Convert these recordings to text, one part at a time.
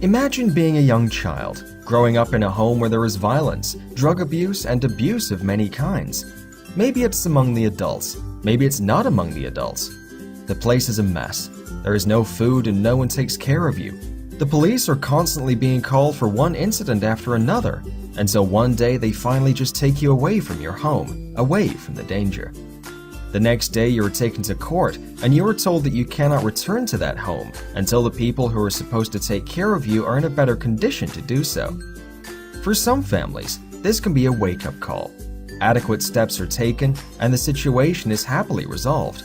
Imagine being a young child, growing up in a home where there is violence, drug abuse, and abuse of many kinds. Maybe it's among the adults, maybe it's not among the adults. The place is a mess. There is no food and no one takes care of you. The police are constantly being called for one incident after another, until one day they finally just take you away from your home, away from the danger. The next day you are taken to court and you are told that you cannot return to that home until the people who are supposed to take care of you are in a better condition to do so. For some families, this can be a wake-up call. Adequate steps are taken and the situation is happily resolved.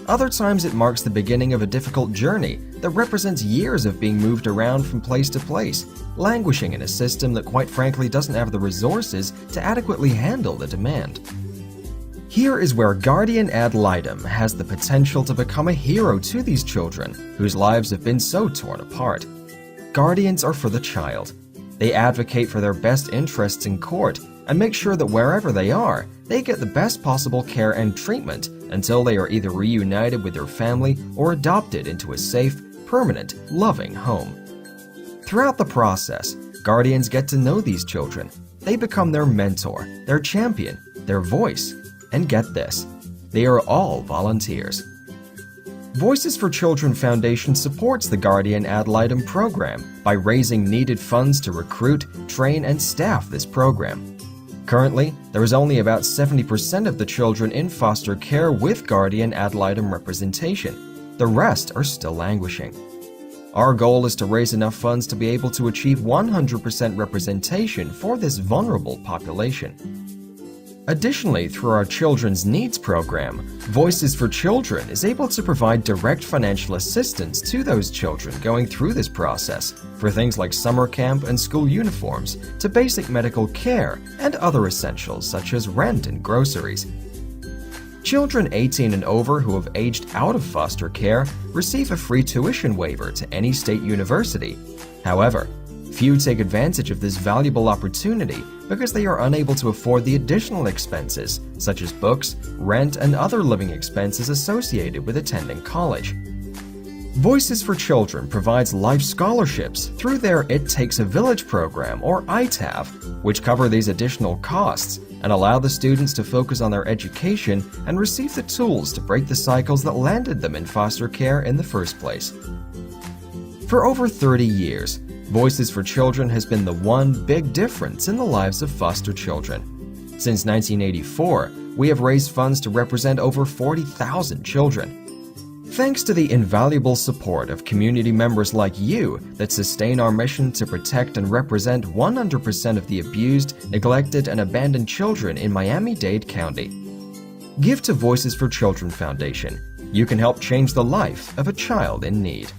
Other times it marks the beginning of a difficult journey that represents years of being moved around from place to place, languishing in a system that quite frankly doesn't have the resources to adequately handle the demand. Here is where Guardian Ad Litem has the potential to become a hero to these children whose lives have been so torn apart. Guardians are for the child. They advocate for their best interests in court and make sure that wherever they are, they get the best possible care and treatment until they are either reunited with their family or adopted into a safe, permanent, loving home. Throughout the process, guardians get to know these children. They become their mentor, their champion, their voice. And get this, they are all volunteers. Voices for Children Foundation supports the Guardian Ad Litem program by raising needed funds to recruit, train, and staff this program. Currently, there is only about 70% of the children in foster care with Guardian Ad Litem representation. The rest are still languishing. Our goal is to raise enough funds to be able to achieve 100% representation for this vulnerable population. Additionally, through our Children's Needs program, Voices for Children is able to provide direct financial assistance to those children going through this process for things like summer camp and school uniforms to basic medical care and other essentials such as rent and groceries. Children 18 and over who have aged out of foster care receive a free tuition waiver to any state university. However, few take advantage of this valuable opportunity because they are unable to afford the additional expenses, such as books, rent, and other living expenses associated with attending college. Voices for Children provides life scholarships through their It Takes a Village program, or ITAV, which cover these additional costs and allow the students to focus on their education and receive the tools to break the cycles that landed them in foster care in the first place. For over 30 years, Voices for Children has been the one big difference in the lives of foster children. Since 1984, we have raised funds to represent over 40,000 children. Thanks to the invaluable support of community members like you that sustain our mission to protect and represent 100% of the abused, neglected, and abandoned children in Miami-Dade County. Give to Voices for Children Foundation. You can help change the life of a child in need.